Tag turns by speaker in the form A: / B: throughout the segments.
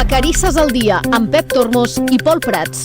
A: Vacarisses al dia, amb Pep Tormos i Pol Prats.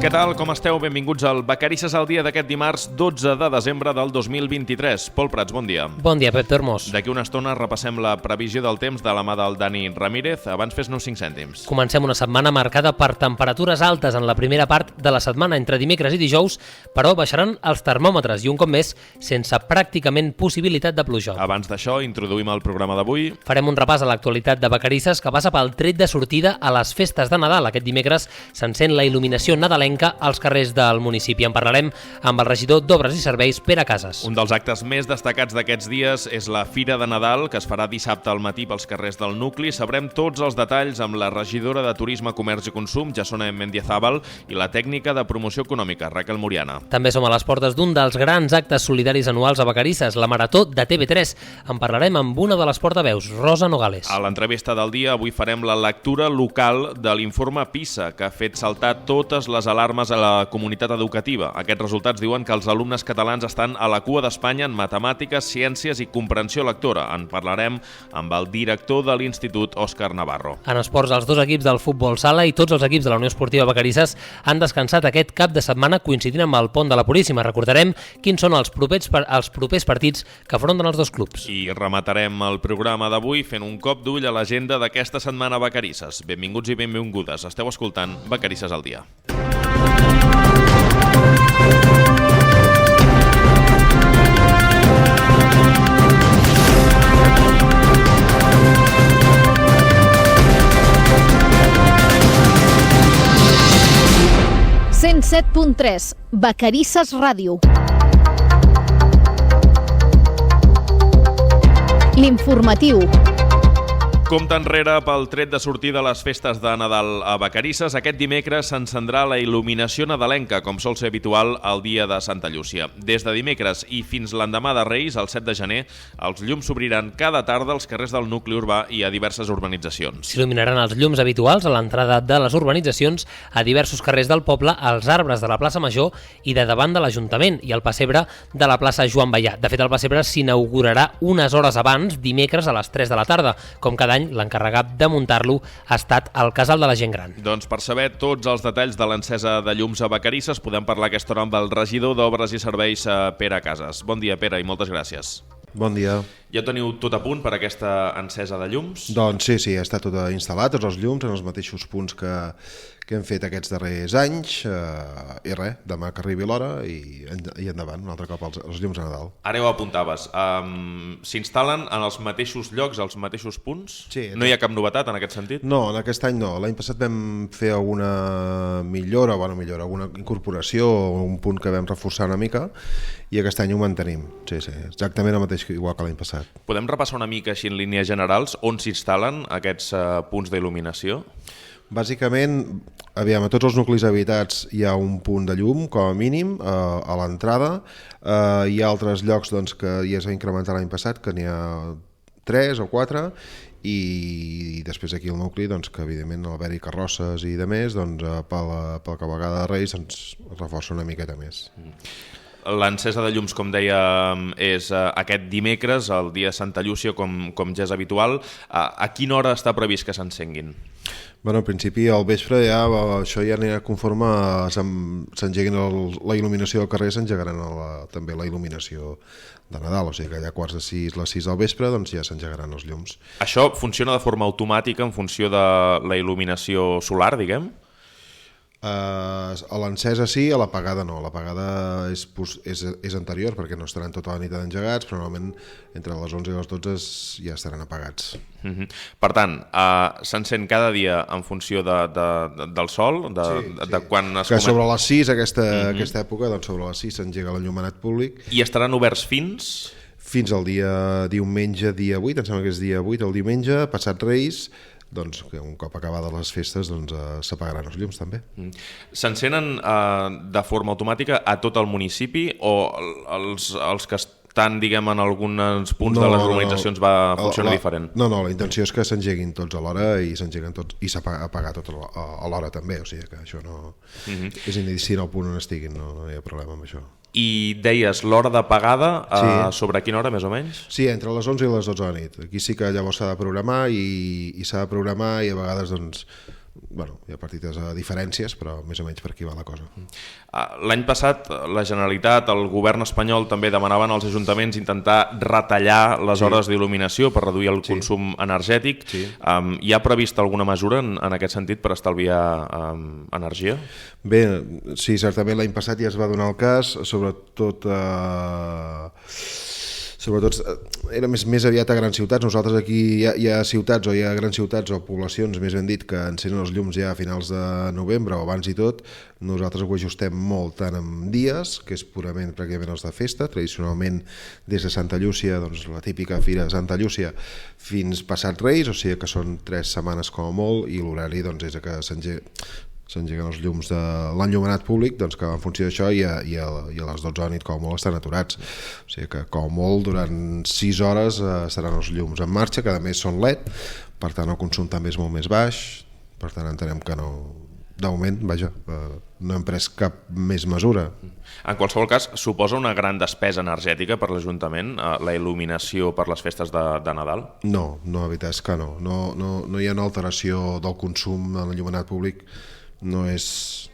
B: Què tal, com esteu? Benvinguts al Vacarisses al dia d'aquest dimarts 12 de desembre del 2023. Pol Prats, bon dia.
C: Bon dia, Pep Tormos.
B: D'aquí una estona repassem la previsió del temps de la mà del Dani Ramírez. Abans fes-nos 5 cèntims.
C: Comencem una setmana marcada per temperatures altes en la primera part de la setmana, entre dimecres i dijous, però baixaran els termòmetres i un cop més sense pràcticament possibilitat de pluja.
B: Abans d'això, introduïm el programa d'avui.
C: Farem un repàs a l'actualitat de Vacarisses que passa pel tret de sortida a les festes de Nadal. Aquest dimecres s'encén la il·luminació nadalenca als carrers del municipi. En parlarem amb el regidor d'Obres i Serveis, Pere Casas.
B: Un dels actes més destacats d'aquests dies és la Fira de Nadal, que es farà dissabte al matí pels carrers del nucli. Sabrem tots els detalls amb la regidora de Turisme, Comerç i Consum, Jasona Mendizábal, i la tècnica de promoció econòmica, Raquel Muriana.
C: També som a les portes d'un dels grans actes solidaris anuals a Vacarisses, la Marató de TV3. En parlarem amb una de les portaveus, Rosa Nogales.
B: A l'entrevista del dia avui farem la lectura local de l'informe PISA, que ha fet saltar totes les alarmes a la comunitat educativa. Aquests resultats diuen que els alumnes catalans estan a la cua d'Espanya en matemàtiques, ciències i comprensió lectora. En parlarem amb el director de l'Institut, Òscar Navarro.
C: En esports, els dos equips del futbol sala i tots els equips de la Unió Esportiva Vacarisses han descansat aquest cap de setmana coincidint amb el Pont de la Puríssima. Recordarem quins són els propers partits que afronten els dos clubs.
B: I rematarem el programa d'avui fent un cop d'ull a l'agenda d'aquesta setmana a Vacarisses. Benvinguts i benvingudes. Esteu escoltant Vacarisses al dia.
A: .3 Vacarisses Ràdio. L'informatiu.
B: Compte enrere pel tret de sortida a les festes de Nadal a Vacarisses. Aquest dimecres s'encendrà la il·luminació nadalenca, com sol ser habitual el dia de Santa Llúcia. Des de dimecres i fins l'endemà de Reis, el 7 de gener, els llums s'obriran cada tarda als carrers del nucli urbà i a diverses urbanitzacions.
C: S'il·luminaran els llums habituals a l'entrada de les urbanitzacions, a diversos carrers del poble, als arbres de la plaça Major i de davant de l'Ajuntament i al pessebre de la plaça Joan Ballà. De fet, el pessebre s'inaugurarà unes hores abans, dimecres a les 3 de la tarda. Com cada any, l'encarregat de muntar-lo ha estat el Casal de la Gent Gran.
B: Doncs per saber tots els detalls de l'encesa de llums a Vacarisses podem parlar aquesta hora amb el regidor d'Obres i Serveis, Pere Casas. Bon dia, Pere, i moltes gràcies.
D: Bon dia.
B: Ja teniu tot a punt per aquesta encesa de llums?
D: Doncs sí, està tot instal·lat, tots els llums en els mateixos punts que hem fet aquests darrers anys, i res, demà que arribi l'hora i endavant, un altre cop els llums a Nadal.
B: Ara ho apuntaves, s'instal·len en els mateixos llocs, als mateixos punts?
D: Sí.
B: No hi ha cap novetat en aquest sentit?
D: No, en aquest any no. L'any passat vam fer alguna millora, alguna incorporació, un punt que vam reforçar una mica, i aquest any ho mantenim. Sí, exactament el mateix, igual que l'any passat.
B: Podem repassar una mica així en línies generals on s'instal·len aquests punts d'il·luminació?
D: Bàsicament, a tots els nuclis habitats hi ha un punt de llum, com a mínim, a l'entrada. Hi ha altres llocs que ja s'ha incrementat l'any passat, que n'hi ha 3 o 4, i després aquí al nucli, que evidentment al haver-hi carrosses i de més, pel cavalcada de Reis ens reforça una miqueta més.
B: L'encesa de llums, com deia, és aquest dimecres, el dia de Santa Llúcia, com ja és habitual. A quina hora està previst que s'encenguin?
D: Bueno, al principi al vespre això ja anirà conforme s'engeguin la il·luminació del carrer, s'engegaran també la il·luminació de Nadal, o sigui que allà a quarts de 6, les 6 del vespre, ja s'engegaran els llums.
B: Això funciona de forma automàtica en funció de la il·luminació solar, diguem?
D: A l'encesa sí, a l'apagada no. L'apagada és anterior perquè no estaran tota la nit engegats, però normalment entre les 11 i les 12 ja estaran apagats.
B: Per tant, s'encén cada dia en funció del sol, de quan es
D: comença. Sobre les 6, aquesta època, sobre les 6 s'engega l'enllumenat públic.
B: I estaran oberts fins?
D: Fins al dia diumenge, dia 8, em sembla que és dia 8, el diumenge, passat Reis, que un cop acabades les festes s'apagaran els llums també.
B: S'encenen de forma automàtica a tot el municipi o els que estan, diguem, en alguns punts de les urbanitzacions va funcionar diferent?
D: No, la intenció és que s'engeguin tots alhora i s'engeguen tots i s'apagar tot alhora també, o sigui que això no és indiscint al punt on estiguin, no hi ha problema amb això.
B: I deies l'hora de pagada,
D: Sí.
B: sobre quina hora més o menys?
D: Sí, entre les 11 i les 12 de la nit. Aquí sí que llavors s'ha de programar i s'ha de programar i a vegades doncs, bueno, hi ha petites diferències, però més o menys per aquí va la cosa.
B: L'any passat la Generalitat, el govern espanyol també demanaven als ajuntaments intentar retallar les hores d'il·luminació per reduir el consum energètic.
D: Sí.
B: Hi ha previst alguna mesura en aquest sentit per estalviar energia?
D: Bé, sí, certament l'any passat ja es va donar el cas, sobretot era més aviat a grans ciutats. Nosaltres aquí hi ha ciutats o hi ha grans ciutats o poblacions, més ben dit, que encenen els llums ja a finals de novembre o abans i tot. Nosaltres ho ajustem molt tant en dies, que és purament pràcticament els de festa, tradicionalment des de Santa Llúcia, doncs la típica fira de Santa Llúcia, fins passat Reis, o sigui que són 3 setmanes com a molt, i l'horari doncs, és que s'engeguen els llums de l'enllumenat públic, doncs que en funció d'això i a les 12 de la nit com a molt estan aturats. O sigui que com a molt durant 6 hores estaran els llums en marxa, que a més són LED, per tant el consum també és molt més baix, per tant entenem que no, de moment, vaja, no hem pres cap més mesura.
B: En qualsevol cas, suposa una gran despesa energètica per l'Ajuntament la il·luminació per les festes de Nadal?
D: No, la veritat és que no. No hi ha una alteració del consum en l'enllumenat públic. No és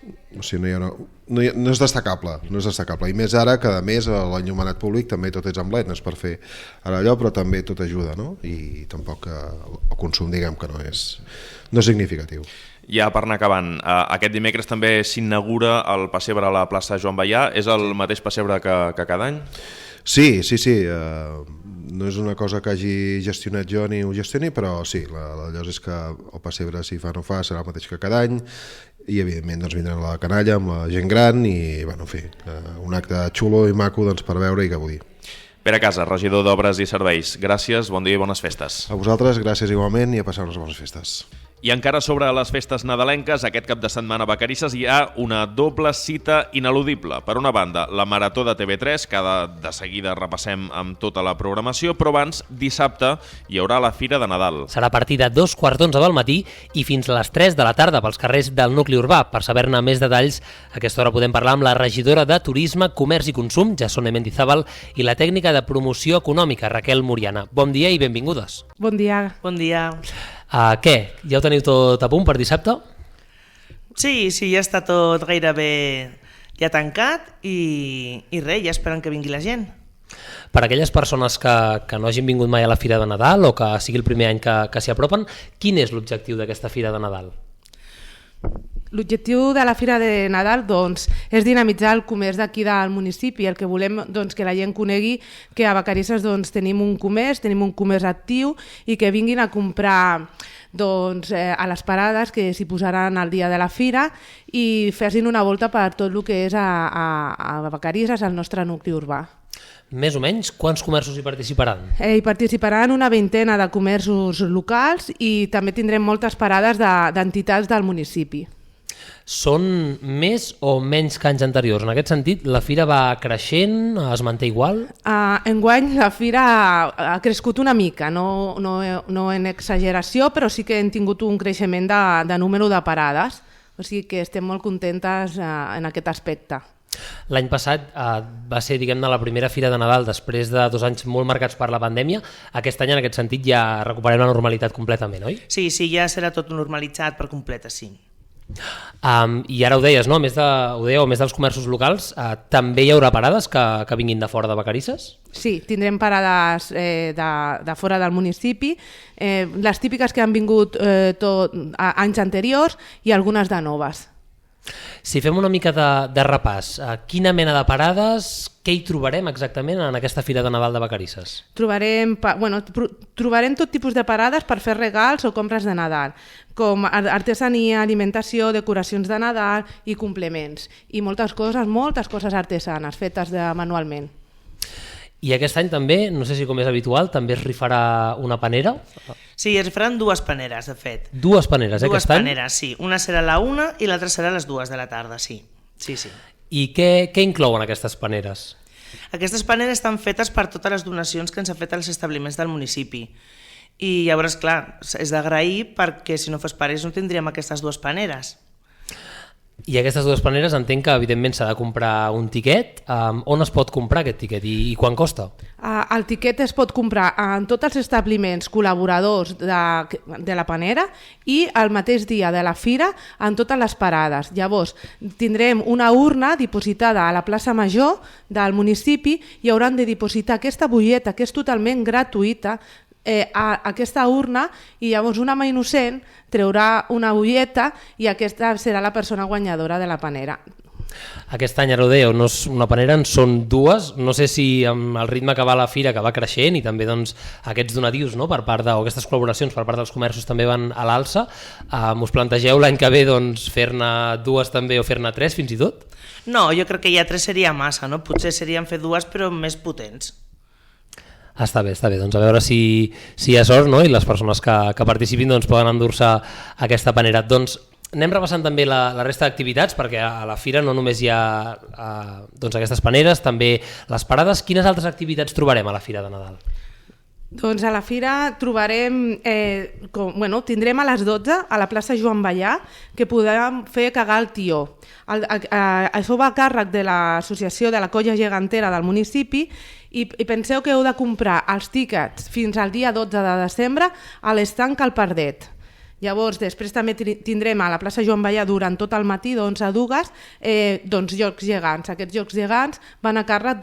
D: destacable, i més ara que a més l'enllumenat públic també tot és amb LED, no és per fer ara allò, però també tot ajuda, no? I tampoc el consum diguem que no és significatiu.
B: Ja per anar acabant, aquest dimecres també s'inaugura el pessebre a la plaça Joan Baià. És el mateix pessebre que cada any?
D: Sí. No és una cosa que hagi gestionat jo ni ho gestioni, però sí, la llosa és que el pessebre, si fa o no fa, serà el mateix que cada any, i evidentment doncs, vindran la canalla amb la gent gran i bueno, en fi, un acte xulo i maco doncs, per veure i gaudir.
B: Pere Casa, regidor d'Obres i Serveis, gràcies, bon dia i bones festes.
D: A vosaltres, gràcies igualment i a passar unes bones festes.
B: I encara sobre les festes nadalenques, aquest cap de setmana a Vacarisses hi ha una doble cita ineludible. Per una banda, la Marató de TV3, que de seguida repassem amb tota la programació, però abans, dissabte, hi haurà la Fira de Nadal.
C: Serà a partir de 2:15 del matí i fins a les 3 de la tarda pels carrers del nucli urbà. Per saber-ne més detalls, a aquesta hora podem parlar amb la regidora de Turisme, Comerç i Consum, Jasone Mendizábal, i la tècnica de promoció econòmica, Raquel Muriana. Bon dia i benvingudes.
E: Bon dia.
F: Bon dia.
C: Què? Ja ho teniu tot a punt per dissabte?
F: Sí, ja està tot gairebé ja tancat i res, ja esperen que vingui la gent.
C: Per a aquelles persones que no hagin vingut mai a la Fira de Nadal o que sigui el primer any que s'hi apropen, quin és l'objectiu d'aquesta Fira de Nadal?
E: L'objectiu de la Fira de Nadal doncs, és dinamitzar el comerç d'aquí del municipi. El que volem doncs, que la gent conegui que a Vacarisses doncs, tenim un comerç actiu i que vinguin a comprar doncs, a les parades que s'hi posaran al dia de la Fira i fer-s'hin una volta per tot el que és a Vacarisses, al nostre nucli urbà.
C: Més o menys, quants comerços hi participaran?
E: Hi participaran una vintena de comerços locals i també tindrem moltes parades d'entitats del municipi.
C: Són més o menys que anys anteriors? En aquest sentit, la Fira va creixent, es manté igual?
E: Enguany la Fira ha crescut una mica, no en exageració, però sí que hem tingut un creixement de número de parades, o sigui que estem molt contentes en aquest aspecte.
C: L'any passat va ser, diguem-ne, la primera Fira de Nadal després de 2 anys molt marcats per la pandèmia. Aquest any, en aquest sentit, ja recuperem la normalitat completament, oi?
F: Sí, ja serà tot normalitzat per complet, sí.
C: I ara ho deies, no? A més dels comerços locals, també hi haurà parades que vinguin de fora de Vacarisses?
E: Sí, tindrem parades de fora del municipi, les típiques que han vingut anys anteriors i algunes de noves.
C: Si fem una mica de repàs, quina mena de parades, què hi trobarem exactament en aquesta Fira de Nadal de Vacarisses?
E: Trobarem tot tipus de parades per fer regals o compres de Nadal, com artesania, alimentació, decoracions de Nadal i complements. I moltes coses artesanes fetes manualment.
C: I aquest any també, no sé si com és habitual, també es rifarà una panera?
F: Sí, es rifaran 2 paneres, de fet.
C: 2 paneres, aquest any?
F: 2 paneres, sí. Una serà a la 1 i l'altra serà a les 2 de la tarda, sí.
C: I què inclouen aquestes paneres?
F: Aquestes paneres estan fetes per totes les donacions que ens ha fet als establiments del municipi. I llavors, clar, és d'agrair perquè si no fos per ells no tindríem aquestes 2 paneres.
C: I aquestes dues paneres entenc que evidentment s'ha de comprar un tiquet. On es pot comprar aquest tiquet i quan costa?
E: El tiquet es pot comprar en tots els establiments col·laboradors de la panera i el mateix dia de la fira en totes les parades. Llavors, tindrem una urna dipositada a la plaça Major del municipi i hauran de dipositar aquesta butlleta, que és totalment gratuïta, a aquesta urna, i llavors una mà innocent treurà una butlleta i aquesta serà la persona guanyadora de la panera.
C: Aquest any, ara ho dèieu, no és una panera, en són dues. No sé si amb el ritme que va la fira, que va creixent, i també doncs, aquests donatius, no, per part o aquestes col·laboracions per part dels comerços també van a l'alça, us plantegeu l'any que ve doncs, fer-ne dues també o fer-ne tres fins i tot?
F: No, jo crec que ja 3 seria massa, no? Potser serien fer 2 però més potents.
C: Està bé, doncs a veure si hi ha sort, no? I les persones que participin doncs, poden endur-se aquesta panera. Doncs anem repassant també la resta d'activitats, perquè a la fira no només hi ha doncs, aquestes paneres, també les parades. Quines altres activitats trobarem a la fira de Nadal?
E: Doncs a la fira trobarem, tindrem a les 12 a la plaça Joan Ballà, que podrem fer cagar el tió. Això va a càrrec de l'associació de la colla gegantera del municipi i penseu que heu de comprar els tíquets fins al dia 12 de desembre a l'estanc Cal Pardet. Llavors, després també tindrem a la plaça Joan Ballà durant tot el matí d'11 a 2 jocs gegants. Aquests jocs gegants van a càrrec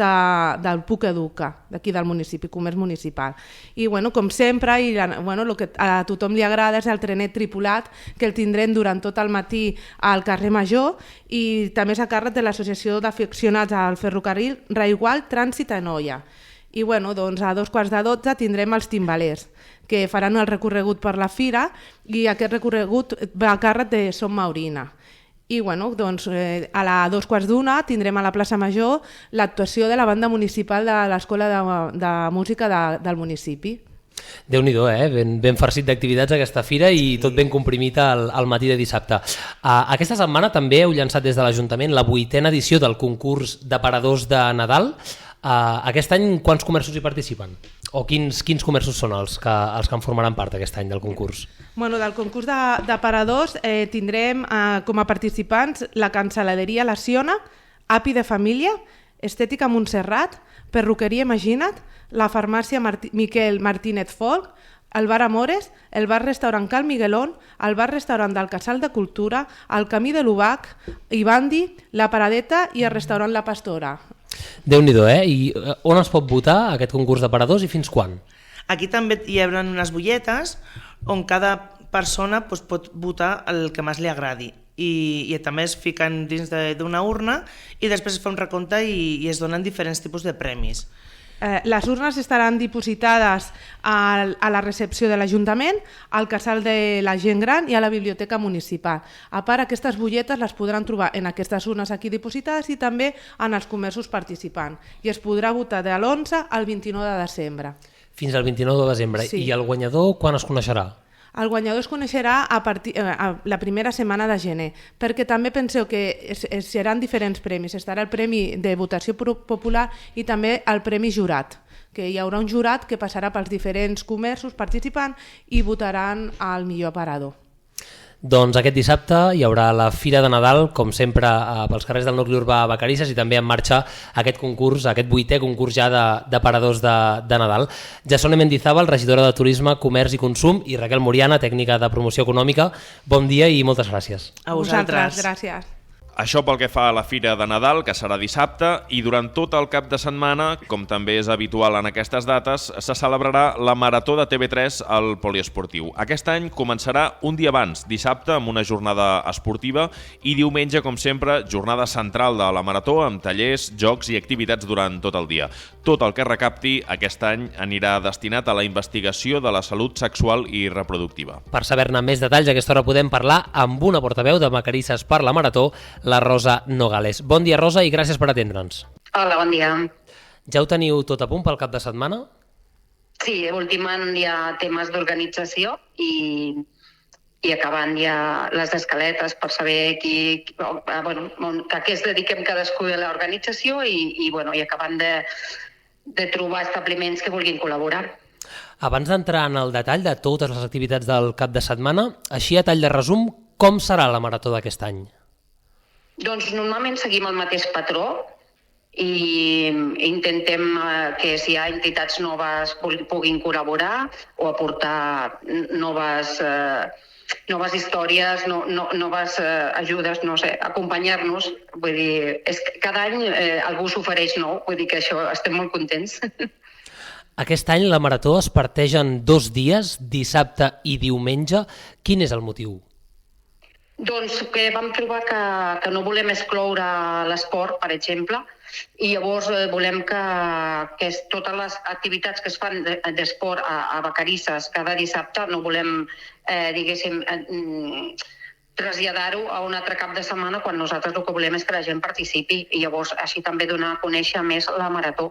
E: del Puc Educa, d'aquí del municipi, comerç municipal. I com sempre, el que a tothom li agrada és el trenet tripulat, que el tindrem durant tot el matí al carrer Major, i també és a càrrec de l'Associació d'Aficionats al Ferrocarril Raigual Trànsit a Noia. I a 11:15 tindrem els timbalers, que faran el recorregut per la fira, i aquest recorregut va a càrrec de Som Maurina. I a la 2:15 tindrem a la plaça Major l'actuació de la banda municipal de l'Escola de Música del municipi.
C: Déu-n'hi-do, ben farcit d'activitats aquesta fira i tot ben comprimit al matí de dissabte. Aquesta setmana també heu llançat des de l'Ajuntament la 8a edició del concurs d'aparadors de Nadal. Aquest any quants comerços hi participen? O quins comerços són els que en formaran part aquest any del concurs?
E: Del concurs d'aparadors tindrem com a participants la Cancel·laderia La Siona, Api de Família, Estètica Montserrat, Perruqueria Imagina't, la farmàcia Miquel Martínez Folk, el bar Amores, el bar-restaurant Cal Miguelón, el bar-restaurant del Casal de Cultura, el Camí de l'Ubac, Ivandi, la Paradeta i el restaurant La Pastora.
C: Déu-n'hi-do, I on es pot votar aquest concurs d'aparadors i fins quan?
F: Aquí també hi haurà unes butlletes on cada persona pot votar el que més li agradi. I també es fiquen dins d'una urna i després es fa un recompte i es donen diferents tipus de premis.
E: Les urnes estaran dipositades a la recepció de l'Ajuntament, al casal de la gent gran i a la biblioteca municipal. A part, aquestes butlletes les podran trobar en aquestes urnes aquí dipositades i també en els comerços participants. I es podrà votar de l'11 al 29 de desembre.
C: Fins al 29 de desembre.
E: Sí.
C: I el guanyador quan es coneixerà?
E: El guanyador es coneixerà a la primera setmana de gener, perquè també penseu que seran diferents premis. Estarà el premi de votació popular i també el premi jurat, que hi haurà un jurat que passarà pels diferents comerços participants i votaran el millor aparador.
C: Doncs aquest dissabte hi haurà la Fira de Nadal, com sempre, pels carrers del nucli urbà Vacarisses, i també en marxa aquest concurs, aquest 8è concurs ja d'aparadors de Nadal. Jasone Mendizábal, regidora de Turisme, Comerç i Consum, i Raquel Muriana, tècnica de promoció econòmica. Bon dia i moltes gràcies.
F: A vosaltres.
E: Gràcies.
B: Això pel que fa a la Fira de Nadal, que serà dissabte, i durant tot el cap de setmana, com també és habitual en aquestes dates, se celebrarà la Marató de TV3 al Poliesportiu. Aquest any començarà un dia abans, dissabte, amb una jornada esportiva, i diumenge, com sempre, jornada central de la Marató, amb tallers, jocs i activitats durant tot el dia. Tot el que recapti aquest any anirà destinat a la investigació de la salut sexual i reproductiva.
C: Per saber-ne més detalls, a aquesta hora podem parlar amb una portaveu de Vacarisses per la Marató, la Rosa Nogales. Bon dia, Rosa, i gràcies per atendre'ns.
G: Hola, bon dia.
C: Ja ho teniu tot a punt pel cap de setmana?
G: Sí, ultimant ja temes d'organització i acabant ja les escaletes per saber a què es dediquem cadascú de l'organització i acabant de trobar establiments que vulguin col·laborar.
C: Abans d'entrar en el detall de totes les activitats del cap de setmana, així a tall de resum, com serà la Marató d'aquest any?
G: Doncs normalment seguim el mateix patró i intentem que si hi ha entitats noves puguin col·laborar o aportar noves històries, noves ajudes, no sé, acompanyar-nos. Vull dir, cada any algú s'ofereix nou, vull dir que això estem molt contents.
C: Aquest any la marató es parteix en 2 dies, dissabte i diumenge. Quin és el motiu?
G: Doncs que vam trobar que no volem excloure l'esport, per exemple, i llavors volem que totes les activitats que es fan d'esport a Vacarisses cada dissabte no volem, diguéssim, traslladar-ho a un altre cap de setmana quan nosaltres el que volem és que la gent participi i llavors així també donar a conèixer més la marató.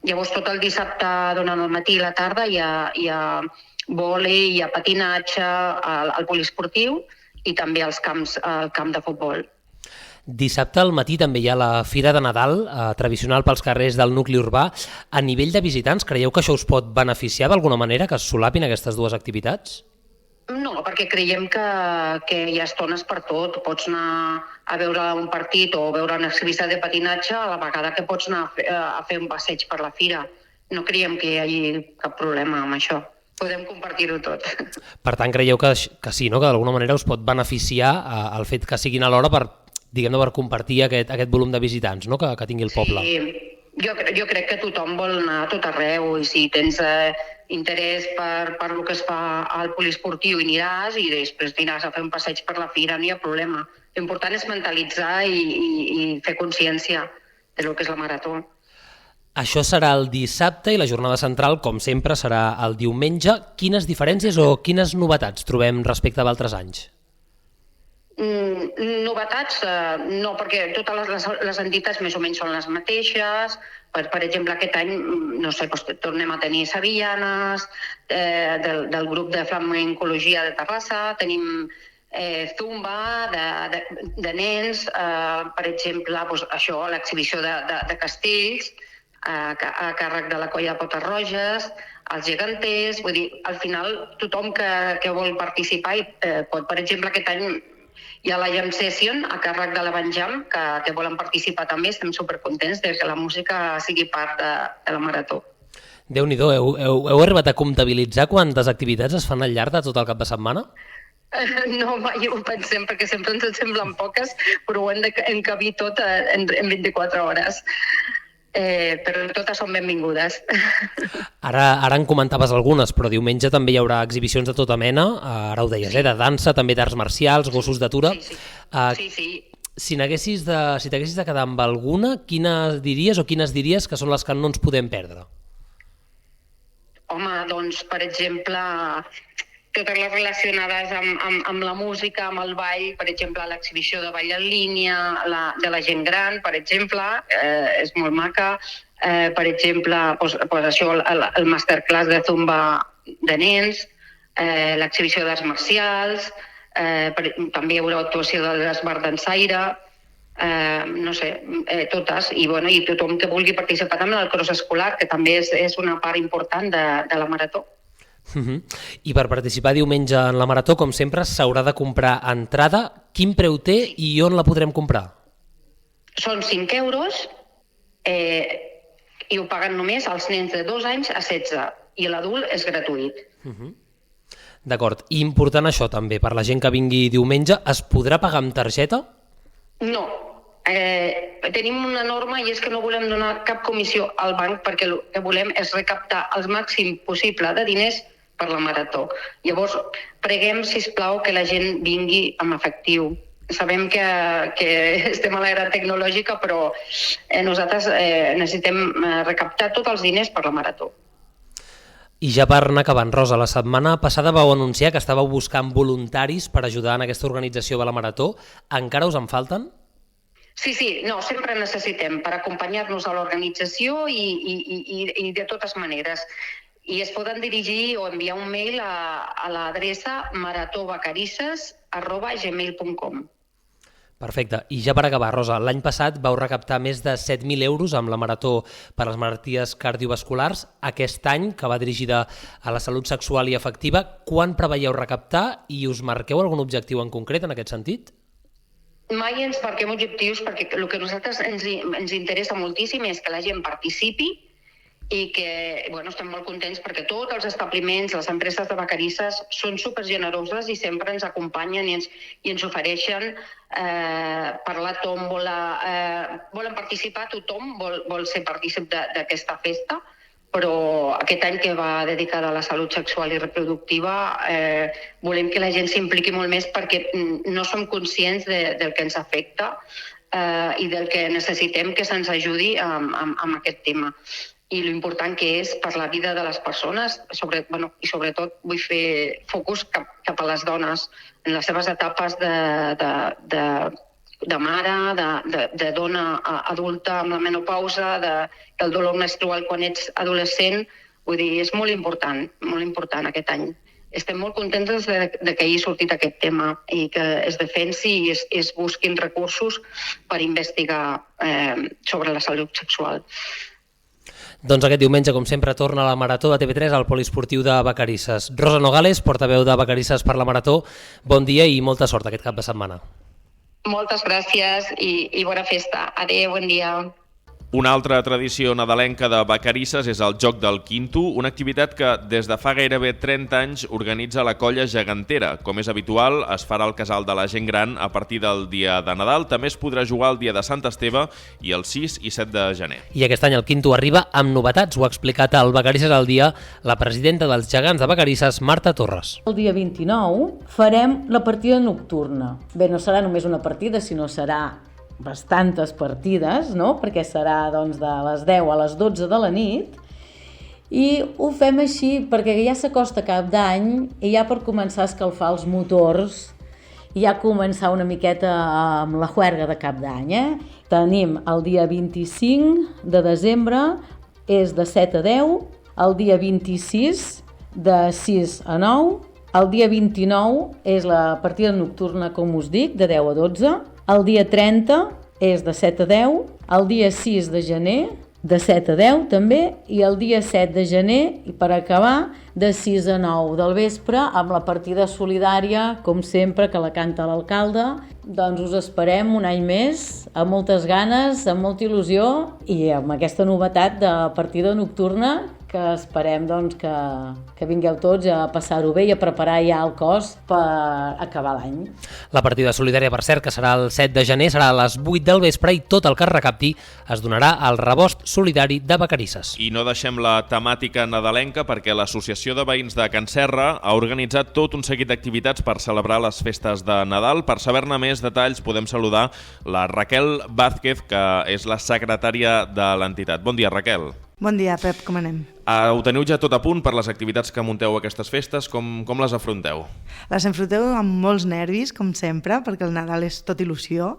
G: Llavors tot el dissabte durant el matí i la tarda hi ha vòlei, hi ha patinatge, al poliesportiu i també al camp de futbol.
C: Dissabte al matí també hi ha la Fira de Nadal, tradicional pels carrers del nucli urbà. A nivell de visitants, creieu que això us pot beneficiar d'alguna manera, que es solapin aquestes dues activitats?
G: No, perquè creiem que hi ha estones per tot. Pots anar a veure un partit o veure una exhibició de patinatge a la vegada que pots anar a fer un passeig per la fira. No creiem que hi hagi cap problema amb això. Podem compartir-ho tot.
C: Per tant, creieu que sí, no? Que d'alguna manera us pot beneficiar el fet que siguin alhora per, diguem-ne, per compartir aquest volum de visitants, no? que tingui el poble.
G: Sí, jo crec que tothom vol anar a tot arreu i si tens interès per el que es fa al poliesportiu i aniràs i després aniràs a fer un passeig per la fira, no hi ha problema. L'important és mentalitzar i fer consciència del que és la marató.
C: Això serà el dissabte i la jornada central, com sempre, serà el diumenge. Quines diferències o quines novetats trobem respecte d'altres anys?
G: Novetats, no, perquè totes les entitats més o menys són les mateixes. Per exemple, aquest any, no sé, tornem a tenir sevillanes, del grup de flamencologia de Terrassa, tenim zumba de nens, per exemple, això, l'exhibició de castells, a càrrec de la colla de Potes Roges, els geganters, vull dir, al final tothom que vol participar pot, per exemple, aquest any hi ha la Jam Session a càrrec de l'Avanjam, que volen participar també, estem supercontents que la música sigui part de la marató.
C: Déu-n'hi-do, heu arribat a comptabilitzar quantes activitats es fan al llarg de tot el cap de setmana?
G: No, mai ho pensem, perquè sempre ens semblen poques, però ho hem d'encabir tot en 24 hores. Però totes són benvingudes.
C: Ara en comentaves algunes, però diumenge també hi haurà exhibicions de tota mena, ara ho deies, de dansa, també d'arts marcials, gossos d'atura.
G: Sí.
C: Si t'haguessis de quedar amb alguna, quines diries que són les que no ens podem perdre?
G: Home, doncs, per exemple, totes les relacionades amb la música, amb el ball, per exemple, l'exhibició de ball en línia, de la gent gran, per exemple, és molt maca. Per exemple, això, el masterclass de zumba de nens, l'exhibició d'arts marcials, també hi haurà actuació de l'esbart dansaire, no sé, totes, i tothom que vulgui participar també en el cross escolar, que també és una part important de la marató.
C: I per participar diumenge en la marató, com sempre, s'haurà de comprar entrada. Quin preu té i on la podrem comprar?
G: Són 5 euros i ho paguen només els nens de 2 anys a 16 i l'adult és gratuït.
C: D'acord. I important això també, per la gent que vingui diumenge, es podrà pagar amb targeta?
G: No. Tenim una norma i és que no volem donar cap comissió al banc perquè el que volem és recaptar el màxim possible de diners per la marató. Llavors, preguem, sisplau, que la gent vingui amb efectiu. Sabem que estem a l'era tecnològica, però nosaltres necessitem recaptar tots els diners per la marató.
C: I ja per anar acabant, Rosa, la setmana passada vau anunciar que estàveu buscant voluntaris per ajudar en aquesta organització de la marató. Encara us en falten?
G: Sí, no, sempre necessitem per acompanyar-nos a l'organització i de totes maneres. I es poden dirigir o enviar un mail a l'adreça maratovacarisses@gmail.com.
C: Perfecte. I ja per acabar, Rosa, l'any passat vau recaptar més de 7.000 euros amb la marató per a les malalties cardiovasculars. Aquest any, que va dirigida a la salut sexual i afectiva, quan preveieu recaptar i us marqueu algun objectiu en concret en aquest sentit?
G: mai ens marquem objectius perquè el que a nosaltres ens interessa moltíssim és que la gent participi i que estem molt contents perquè tots els establiments, les empreses de Vacarisses són supergeneroses i sempre ens acompanyen i ens ofereixen per la tòmbola. Volen participar, tothom vol ser partícip d'aquesta festa, però aquest any que va dedicada a la salut sexual i reproductiva volem que la gent s'impliqui molt més perquè no som conscients del que ens afecta i del que necessitem que se'ns ajudi amb aquest tema. I l'important que és per la vida de les persones, i sobretot vull fer focus cap a les dones en les seves etapes de mare, de dona adulta amb la menopausa, del dolor menstrual quan ets adolescent. Vull dir, és molt important aquest any. Estem molt contents de que hagi sortit aquest tema i que es defensi i es busquin recursos per investigar sobre la salut sexual.
C: Doncs aquest diumenge, com sempre, torna la Marató de TV3 al Poliesportiu de Vacarisses. Rosa Nogales, portaveu de Vacarisses per la Marató, bon dia i molta sort aquest cap de setmana.
G: Moltes gràcies i bona festa. Adéu, bon dia.
B: Una altra tradició nadalenca de Vacarisses és el Joc del Quinto, una activitat que des de fa gairebé 30 anys organitza la Colla Gegantera. Com és habitual, es farà al Casal de la Gent Gran a partir del dia de Nadal. També es podrà jugar el dia de Sant Esteve i el 6 i 7 de gener.
C: I aquest any el Quinto arriba amb novetats. Ho ha explicat al Vacarisses al dia la presidenta dels Gegants de Vacarisses, Marta Torres.
H: El dia 29 farem la partida nocturna. Bé, no serà només una partida, sinó serà bastantes partides, no? Perquè serà de les 10 a les 12 de la nit, i ho fem així perquè ja s'acosta cap d'any i ja per començar a escalfar els motors i ja començar una miqueta amb la juerga de cap d'any. Tenim el dia 25 de desembre, és de 7 a 10, el dia 26 de 6 a 9, el dia 29 és la partida nocturna, com us dic, de 10 a 12, el dia 30 és de 7 a 10, el dia 6 de gener de 7 a 10 també, i el dia 7 de gener, i per acabar, de 6 a 9 del vespre, amb la partida solidària, com sempre, que la canta l'alcalde. Doncs us esperem un any més, amb moltes ganes, amb molta il·lusió, i amb aquesta novetat de partida nocturna, que esperem que vingueu tots a passar-ho bé i a preparar ja el cos per acabar l'any.
C: La partida solidària, per cert, que serà el 7 de gener, serà a les 8 del vespre i tot el que es recapti es donarà al rebost solidari de Vacarisses.
B: I no deixem la temàtica nadalenca perquè l'Associació de Veïns de Can Serra ha organitzat tot un seguit d'activitats per celebrar les festes de Nadal. Per saber-ne més detalls podem saludar la Raquel Vázquez, que és la secretària de l'entitat. Bon dia, Raquel.
I: Bon dia, Pep, com anem?
B: Ho teniu ja tot a punt per les activitats que munteu aquestes festes? Com les afronteu?
I: Les afronteu amb molts nervis, com sempre, perquè el Nadal és tot il·lusió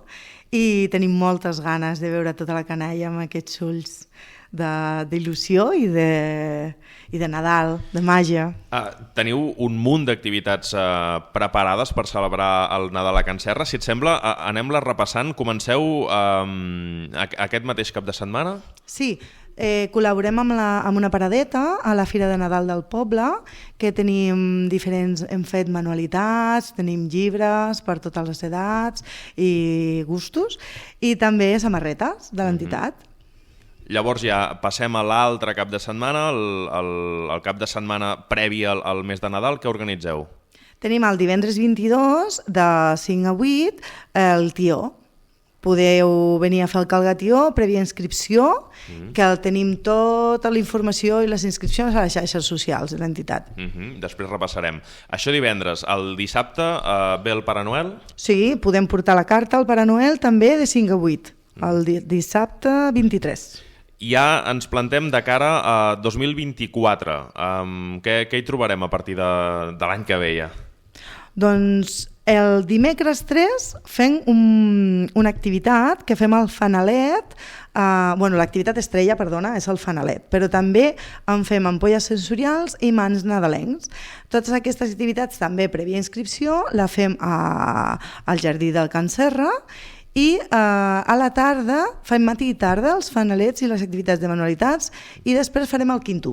I: i tenim moltes ganes de veure tota la canalla amb aquests ulls d'il·lusió i de Nadal, de màgia.
B: Teniu un munt d'activitats preparades per celebrar el Nadal a Can Serra. Si et sembla, anem-les repassant. Comenceu aquest mateix cap de setmana?
I: Sí, col·laborem amb una paradeta a la Fira de Nadal del poble, que tenim hem fet manualitats, tenim llibres per totes les edats i gustos, i també samarretes de l'entitat.
B: Llavors ja passem a l'altre cap de setmana, el cap de setmana previ al mes de Nadal. Què organitzeu?
I: Tenim el divendres 22 de 5 a 8 el tió. Podeu venir a fer el calgatió prèvia inscripció, que tenim tota la informació i les inscripcions a les xarxes socials de l'entitat.
B: Després repassarem. Això divendres. El dissabte ve el Pare Noel?
I: Sí, podem portar la carta al Pare Noel també de 5 a 8, el dissabte 23.
B: Ja ens plantem de cara a 2024. Què hi trobarem a partir de l'any que ve ja?
I: Doncs el dimecres 3 fem una activitat que fem al Fanalet. L'activitat estrella, perdona, és el Fanalet, però també en fem ampolles sensorials i mans nadalencs. Totes aquestes activitats també prèvia inscripció la fem al Jardí del Can Serra i a la tarda, fem matí i tarda, els fanalets i les activitats de manualitats, i després farem el quinto.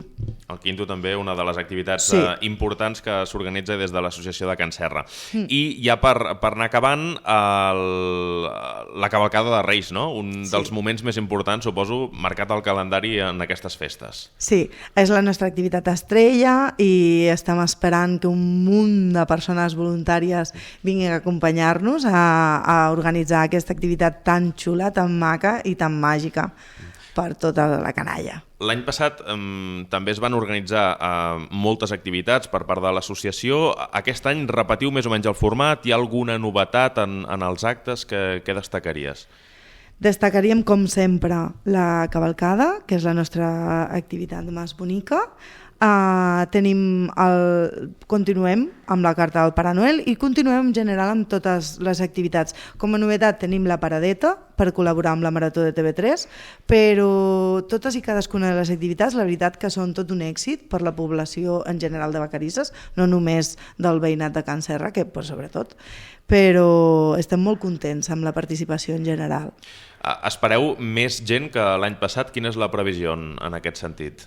B: El quinto també, una de les activitats importants que s'organitza des de l'associació de Can Serra. I ja per anar acabant, la cavalcada de Reis, no? Un dels moments més importants, suposo, marcat al calendari en aquestes festes.
I: Sí, és la nostra activitat estrella i estem esperant que un munt de persones voluntàries vinguin a acompanyar-nos a organitzar aquesta activitat tan xula, tan maca i tan màgica per tota la canalla.
B: L'any passat també es van organitzar moltes activitats per part de l'associació. Aquest any repetiu més o menys el format? Hi ha alguna novetat en els actes que destacaries?
I: Destacaríem, com sempre, la cavalcada, que és la nostra activitat més bonica. Continuem amb la carta del Pare Noel i continuem en general amb totes les activitats. Com a novetat tenim la paradeta per col·laborar amb la Marató de TV3, però totes i cadascuna de les activitats la veritat que són tot un èxit per la població en general de Vacarisses, no només del veïnat de Can Serra, que sobretot, però estem molt contents amb la participació en general.
B: Espereu més gent que l'any passat? Quina és la previsió en aquest sentit?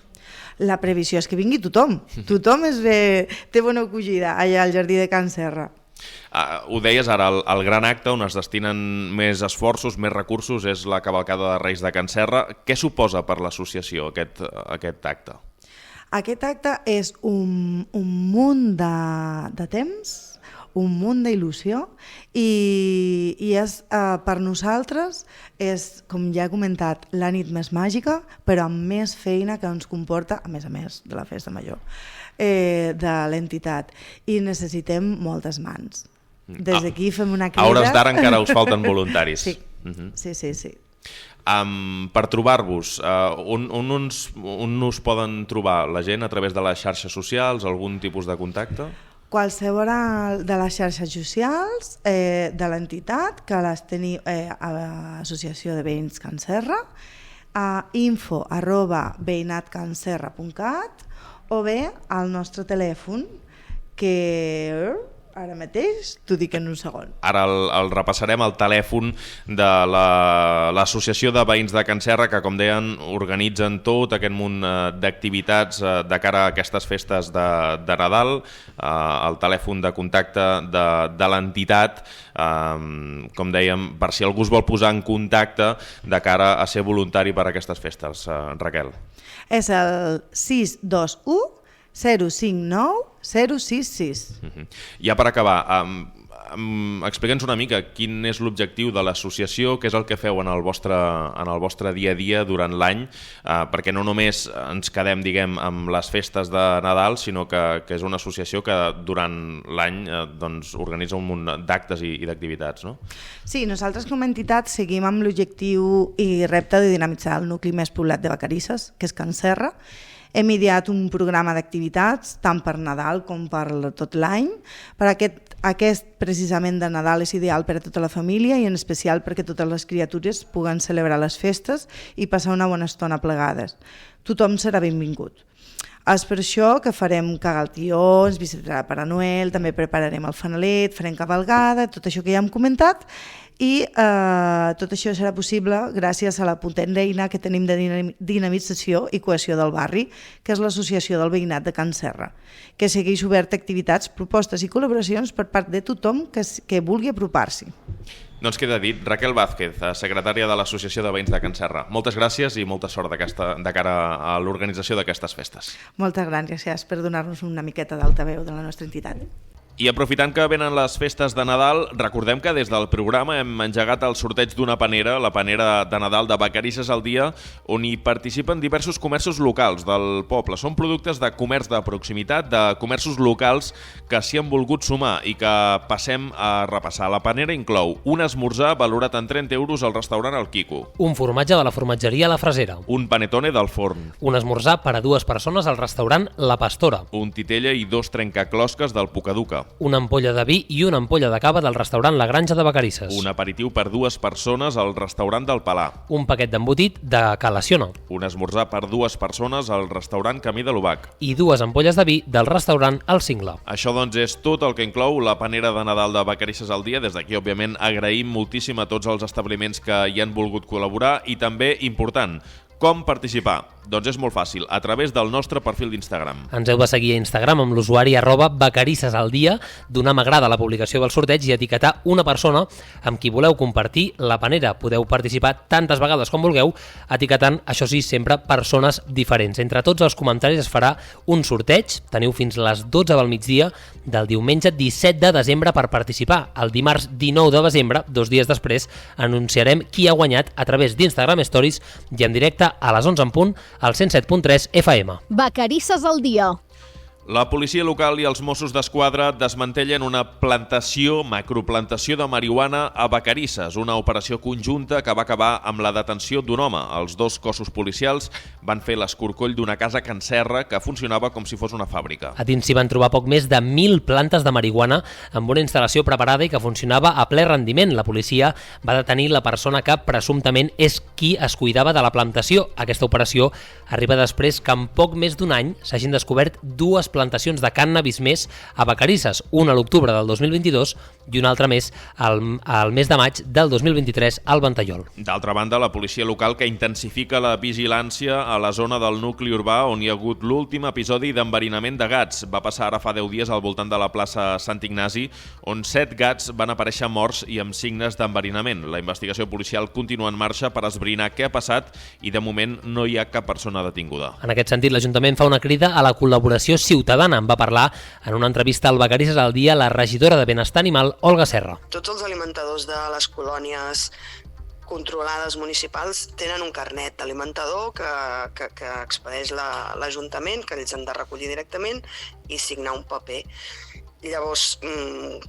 I: La previsió és que vingui tothom. Tothom té bona acollida allà al jardí de Can Serra.
B: Ho deies ara, el gran acte on es destinen més esforços, més recursos, és la cavalcada de Reis de Can Serra. Què suposa per l'associació aquest acte?
I: Aquest acte és un munt de temps, un munt d'il·lusió i és, per nosaltres és, com ja he comentat, la nit més màgica, però amb més feina que ens comporta, a més de la festa major, de l'entitat. I necessitem moltes mans. Des d'aquí fem una crida...
B: A hores d'ara encara us falten voluntaris.
I: Sí, sí.
B: Per trobar-vos, on us poden trobar la gent? A través de les xarxes socials, algun tipus de contacte?
I: Qualsevol de les xarxes socials de l'entitat, que les tenim a l'Associació de Veïns Can Serra, a info@veïnatcanserra.cat o bé al nostre telèfon, que ara mateix t'ho dic en un segon.
B: Ara el repassarem, el telèfon de l'Associació de Veïns de Can Serra, que com deien organitzen tot aquest munt d'activitats de cara a aquestes festes de Nadal. El telèfon de contacte de l'entitat, com dèiem, per si algú es vol posar en contacte de cara a ser voluntari per a aquestes festes. Raquel.
I: És el 621 059 066.
B: Ja per acabar, explica'ns una mica quin és l'objectiu de l'associació, què és el que feu en el vostre dia a dia durant l'any, perquè no només ens quedem, diguem, amb les festes de Nadal, sinó que és una associació que durant l'any organitza un munt d'actes i d'activitats, no?
I: Sí, nosaltres com a entitat seguim amb l'objectiu i repte de dinamitzar el nucli més poblat de Vacarisses, que és Can Serra. Hem ideat un programa d'activitats, tant per Nadal com per tot l'any. Per aquest precisament de Nadal és ideal per a tota la família i en especial perquè totes les criatures puguen celebrar les festes i passar una bona estona plegades. Tothom serà benvingut. És per això que farem cagaltions, visitarà Pare Noel, també prepararem el fanalet, farem cavalgada, tot això que ja hem comentat, i tot això serà possible gràcies a la potent eina que tenim de dinamització i cohesió del barri, que és l'Associació del Veïnat de Can Serra, que segueix oberta a activitats, propostes i col·laboracions per part de tothom que vulgui apropar-s'hi.
B: Doncs queda dit. Raquel Vázquez, secretària de l'Associació de Veïns de Can Serra. Moltes gràcies i molta sort de cara a l'organització d'aquestes festes.
I: Moltes gràcies per donar-nos una miqueta d'altaveu de la nostra entitat.
B: I aprofitant que venen les festes de Nadal, recordem que des del programa hem engegat el sorteig d'una panera, la panera de Nadal de Vacarisses al dia, on hi participen diversos comerços locals del poble. Són productes de comerç de proximitat, de comerços locals que s'hi han volgut sumar i que passem a repassar. La panera inclou un esmorzar valorat en 30 euros al restaurant El Quico.
C: Un formatge de la formatgeria La Frasera.
B: Un panetone del forn.
C: Un esmorzar per a 2 persones al restaurant La Pastora.
B: Un titella i 2 trencaclosques del Pucaduca.
C: Una ampolla de vi i una ampolla de cava del restaurant La Granja de Vacarisses.
B: Un aperitiu per 2 persones al restaurant del Palà.
C: Un paquet d'embotit de Calaciona.
B: Un esmorzar per 2 persones al restaurant Camí de l'Ubac.
C: I 2 ampolles de vi del restaurant El Cingle.
B: Això, doncs, és tot el que inclou la panera de Nadal de Vacarisses al dia. Des d'aquí, òbviament, agraïm moltíssim a tots els establiments que hi han volgut col·laborar i també, important, com participar? Doncs és molt fàcil, a través del nostre perfil d'Instagram.
C: Ens heu de seguir a Instagram amb l'usuari @vacarissesaldia, donar m'agrada a la publicació del sorteig i etiquetar una persona amb qui voleu compartir la panera. Podeu participar tantes vegades com vulgueu, etiquetant, això sí, sempre persones diferents. Entre tots els comentaris es farà un sorteig. Teniu fins les 12 del migdia del diumenge 17 de desembre per participar. El dimarts 19 de desembre, 2 dies després, anunciarem qui ha guanyat a través d'Instagram Stories i en directe a les 11 en punt al 107.3 FM.
A: Vacarisses al dia.
B: La policia local i els Mossos d'Esquadra desmantellen una macroplantació de marihuana a Vacarisses, una operació conjunta que va acabar amb la detenció d'un home. Els 2 cossos policials van fer l'escorcoll d'una casa Can Serra que funcionava com si fos una fàbrica.
C: A dins s'hi van trobar poc més de 1.000 plantes de marihuana amb una instal·lació preparada i que funcionava a ple rendiment. La policia va detenir la persona que presumptament és qui es cuidava de la plantació. Aquesta operació arriba després que en poc més d'un any s'hagin descobert 2 plantacions de cànnabis més a Vacarisses, una a l'octubre del 2022 i una altra més al mes de maig del 2023 al Ventallol.
B: D'altra banda, la policia local que intensifica la vigilància a la zona del nucli urbà on hi ha hagut l'últim episodi d'enverinament de gats. Va passar ara fa 10 dies al voltant de la plaça Sant Ignasi, on 7 gats van aparèixer morts i amb signes d'enverinament. La investigació policial continua en marxa per esbrinar què ha passat i de moment no hi ha cap persona detinguda.
C: En aquest sentit, l'Ajuntament fa una crida a la col·laboració ciutadana. En va parlar en una entrevista al Vacarisses al dia la regidora de Benestar Animal, Olga Serra.
J: Tots els alimentadors de les colònies controlades municipals tenen un carnet d'alimentador que expedeix l'Ajuntament, que ells han de recollir directament i signar un paper. Llavors,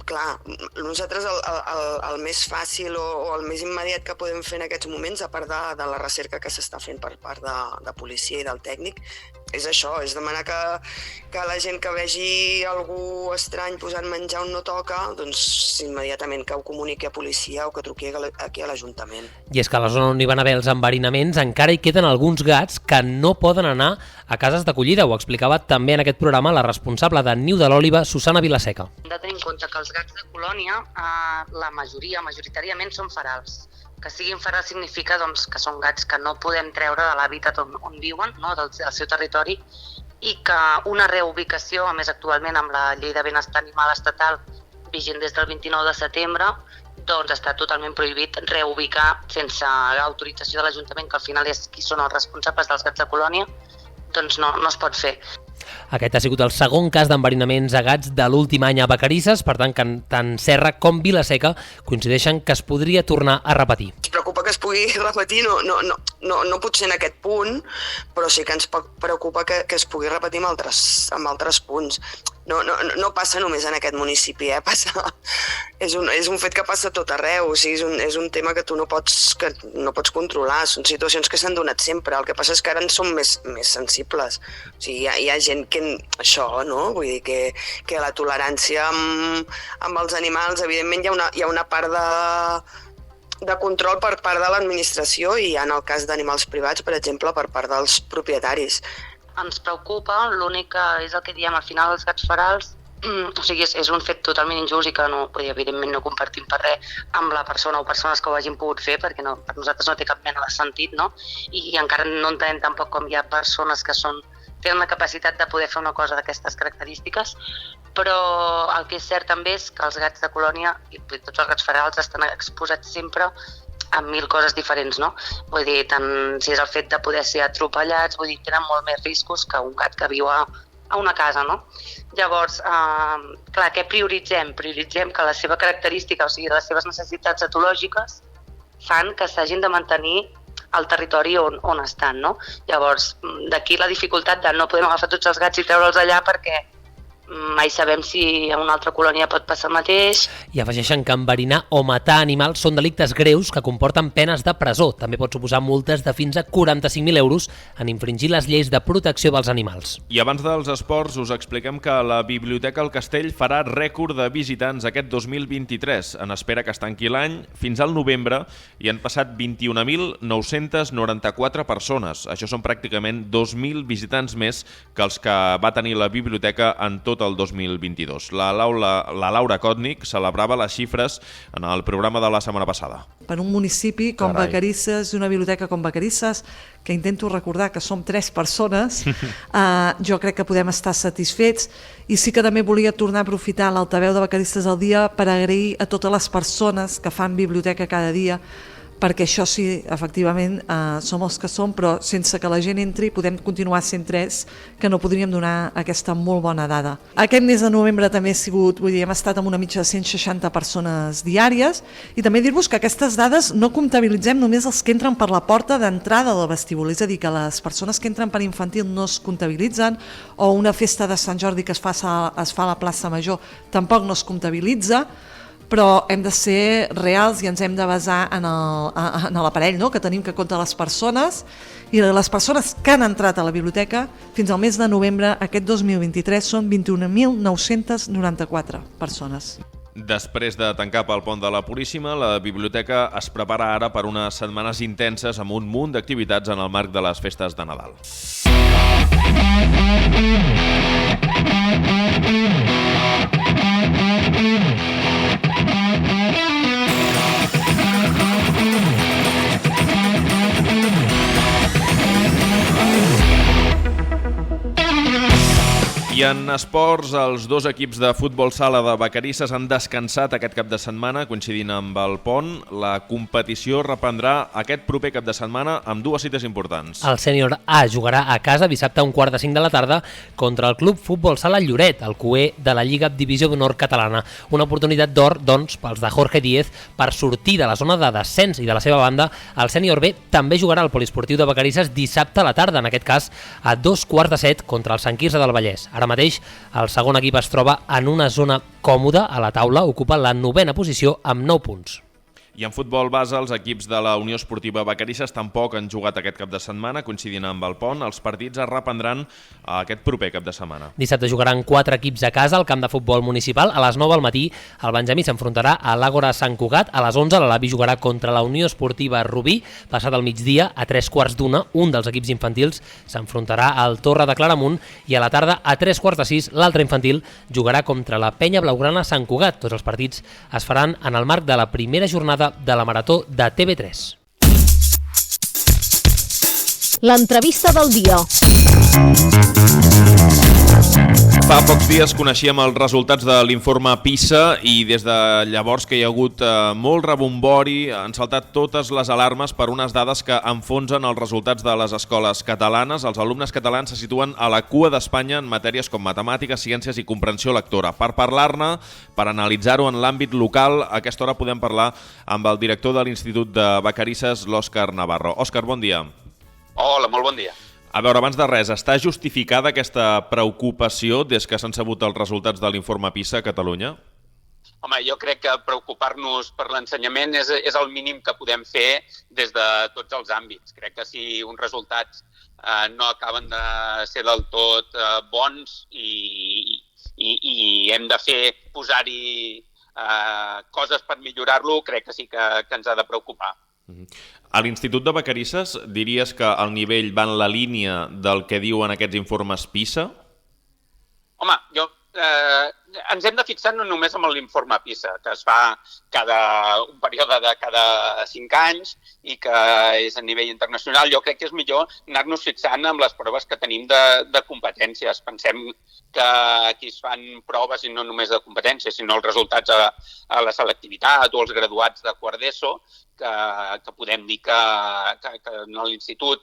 J: clar, nosaltres el més fàcil o el més immediat que podem fer en aquests moments, a part de la recerca que s'està fent per part de policia i del tècnic, és això, és demanar que la gent que vegi algú estrany posant menjar on no toca, doncs immediatament que ho comuniqui a policia o que truqui aquí a l'Ajuntament.
C: I és que a la zona on hi van haver els enverinaments encara hi queden alguns gats que no poden anar a cases d'acollida. Ho explicava també en aquest programa la responsable de Niu de l'Òliba, Susana Vilaseca.
K: Hem de tenir en compte que els gats de colònia, la majoritàriament són ferals. Que siguin ferals significa doncs, que són gats que no podem treure de l'hàbitat on viuen, no? del seu territori, i que una reubicació, a més actualment amb la llei de benestar animal estatal vigent des del 29 de setembre, doncs està totalment prohibit reubicar sense autorització de l'Ajuntament, que al final és qui són els responsables dels gats de colònia, doncs no es pot fer.
C: Aquest ha sigut el segon cas d'enverinaments a gats de l'últim any a Vacarisses, per tant que tant Serra com Vilaseca coincideixen que es podria tornar a repetir.
J: Ens preocupa que es pugui repetir, no potser en aquest punt, però sí que ens preocupa que es pugui repetir amb altres punts. No passa només en aquest municipi, és un fet que passa a tot arreu, o sigui, és un tema que tu no pots controlar, són situacions que s'han donat sempre, el que passa és que ara en som més sensibles, o sigui, hi ha gent que això, no? Vull dir que la tolerància amb els animals, evidentment hi ha una part de control per part de l'administració i en el cas d'animals privats, per exemple, per part dels propietaris.
K: Ens preocupa, l'únic que és el que diem al final dels gats ferals, o sigui, és un fet totalment injust i que evidentment no compartim per res amb la persona o persones que ho hagin pogut fer, perquè per nosaltres no té cap mena de sentit, no? I encara no entenem tampoc com hi ha persones que tenen la capacitat de poder fer una cosa d'aquestes característiques, però el que és cert també és que els gats de colònia i tots els gats ferals estan exposats sempre a 1000 coses diferents, no? Vull dir, tant si és el fet de poder ser atropellats, vull dir, tenen molt més riscos que un gat que viu a una casa, no? Llavors, clar, què prioritzem? Prioritzem que la seva característica, o sigui, les seves necessitats etològiques fan que s'hagin de mantenir al territori on estan, no? Llavors, d'aquí la dificultat de no podem agafar tots els gats i treure'ls allà perquè mai sabem si a una altra colònia pot passar el mateix.
C: I afegeixen que enverinar o matar animals són delictes greus que comporten penes de presó. També pot suposar multes de fins a 45.000 euros en infringir les lleis de protecció dels animals.
B: I abans dels esports us expliquem que la Biblioteca El Castell farà rècord de visitants aquest 2023. En espera que es tanqui l'any. Fins al novembre hi han passat 21.994 persones. Això són pràcticament 2.000 visitants més que els que va tenir la biblioteca en tot el 2022. La Laura Kotnik celebrava les xifres en el programa de la setmana passada.
L: Per un municipi com Vacarisses i una biblioteca com Vacarisses, que intento recordar que som 3 persones, jo crec que podem estar satisfets, i sí que també volia tornar a aprofitar l'altaveu de Vacarisses al dia per agrair a totes les persones que fan biblioteca cada dia, perquè això sí, efectivament, som els que som, però sense que la gent entri podem continuar sent 3, que no podríem donar aquesta molt bona dada. Aquest mes de novembre també ha sigut, hem estat amb una mitja de 160 persones diàries, i també dir-vos que aquestes dades no comptabilitzem només els que entren per la porta d'entrada del vestíbul, és a dir, que les persones que entren per infantil no es comptabilitzen, o una festa de Sant Jordi que es fa a la plaça Major tampoc no es comptabilitza, però hem de ser reals i ens hem de basar en l'aparell, no? Que tenim que comptar les persones, i les persones que han entrat a la biblioteca fins al mes de novembre aquest 2023 són 21.994 persones.
B: Després de tancar pel pont de la Puríssima, la biblioteca es prepara ara per unes setmanes intenses amb un munt d'activitats en el marc de les festes de Nadal. I en esports, els 2 equips de futbol sala de Vacarisses han descansat aquest cap de setmana, coincidint amb el pont. La competició reprendrà aquest proper cap de setmana amb 2 cites importants.
C: El sènior A jugarà a casa dissabte a 4:45 de la tarda contra el club futbol sala Lloret, el cuer de la Lliga Divisió d'Honor catalana. Una oportunitat d'or, doncs, pels de Jorge Díez per sortir de la zona de descens, i de la seva banda, el sènior B també jugarà al poliesportiu de Vacarisses dissabte a la tarda, en aquest cas a 6:45 contra el Sant Quirze del Vallès. Ara mateix, el segon equip es troba en una zona còmoda a la taula, ocupa la 9a posició amb 9 punts.
B: I en futbol base, els equips de la Unió Esportiva Vacarisses tampoc han jugat aquest cap de setmana, coincidint amb el pont. Els partits es reprendran aquest proper cap de setmana.
C: Dissabte jugaran 4 equips a casa al camp de futbol municipal. A les 9 al matí, el Benjamí s'enfrontarà a l'Àgora Sant Cugat. A les 11, l'Alavi jugarà contra la Unió Esportiva Rubí. Passat el migdia, a 3:15, un dels equips infantils s'enfrontarà al Torre de Claramunt, i a la tarda, a 3:15, l'altre infantil jugarà contra la Penya Blaugrana Sant Cugat. Tots els partits es faran en el marc de la primera jornada de la Marató de TV3.
A: L'entrevista del dia.
B: Fa pocs dies coneixíem els resultats de l'informe PISA i des de llavors que hi ha hagut molt rebombori, han saltat totes les alarmes per unes dades que enfonsen els resultats de les escoles catalanes. Els alumnes catalans se situen a la cua d'Espanya en matèries com matemàtiques, ciències i comprensió lectora. Per parlar-ne, per analitzar-ho en l'àmbit local, a aquesta hora podem parlar amb el director de l'Institut de Vacarisses, l'Òscar Navarro. Òscar, bon dia.
M: Hola, molt bon dia.
B: A veure, abans de res, està justificada aquesta preocupació des que s'han sabut els resultats de l'informe PISA a Catalunya?
M: Home, jo crec que preocupar-nos per l'ensenyament és el mínim que podem fer des de tots els àmbits. Crec que si uns resultats no acaben de ser del tot bons i hem de posar-hi coses per millorar-lo, crec que sí que ens ha de preocupar.
B: A l'Institut de Vacarisses diries que el nivell va en la línia del que diuen aquests informes PISA?
M: Home, ens hem de fixar no només amb l'informe PISA, que es fa un període de cada 5 anys i que és a nivell internacional. Jo crec que és millor anar-nos fixant amb les proves que tenim de competències. Pensem que aquí es fan proves i no només de competències, sinó els resultats a la selectivitat o els graduats de quart d'ESO, que podem dir que en l'institut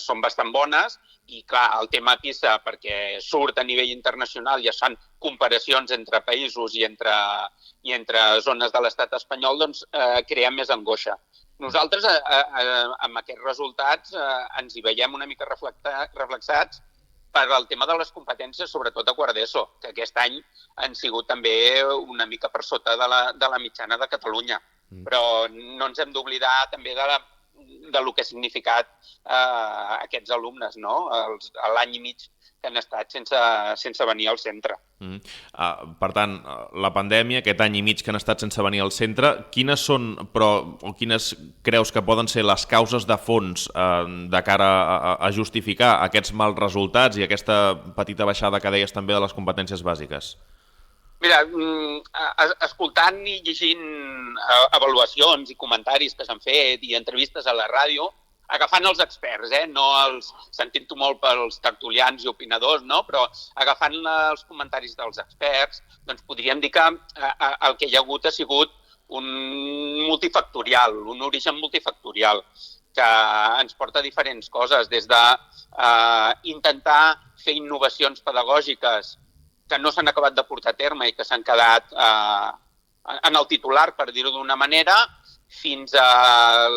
M: són bastant bones. I clar, el tema PISA, perquè surt a nivell internacional i es fan comparacions entre països i entre zones de l'estat espanyol, doncs crea més angoixa. Nosaltres, amb aquests resultats, ens hi veiem una mica reflexats per al tema de les competències, sobretot a quart d'ESO, que aquest any han sigut també una mica per sota de la mitjana de Catalunya. Però no ens hem d'oblidar també de lo que ha significat aquests alumnes, no? L'any i mig que han estat sense venir al centre.
B: Per tant, la pandèmia, aquest any i mig que han estat sense venir al centre, quines són, o quines creus que poden ser les causes de fons de cara a justificar aquests mals resultats i aquesta petita baixada que deies també de les competències bàsiques?
M: Mira, escoltant i llegint avaluacions i comentaris que s'han fet i entrevistes a la ràdio, agafant els experts, no sentint-ho molt pels tertulians i opinadors, no? Però agafant els comentaris dels experts, doncs podríem dir que el que hi ha hagut ha sigut un origen multifactorial, que ens porta a diferents coses, des d'intentar fer innovacions pedagògiques que no s'han acabat de portar a terme i que s'han quedat en el titular, per dir-ho d'una manera, fins al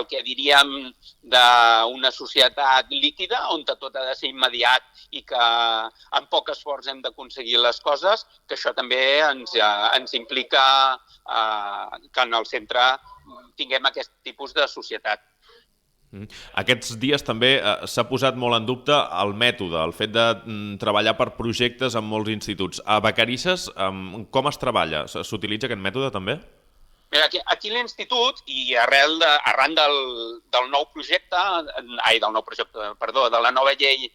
M: que diríem d'una societat líquida, on tot ha de ser immediat i que amb poc esforç hem d'aconseguir les coses, que això també ens implica que en el centre tinguem aquest tipus de societat.
B: Aquests dies també s'ha posat molt en dubte el mètode, el fet de treballar per projectes en molts instituts. A Vacarisses, com es treballa? S'utilitza aquest mètode també?
M: Mira, aquí l'Institut, i arran del nou projecte, de la nova llei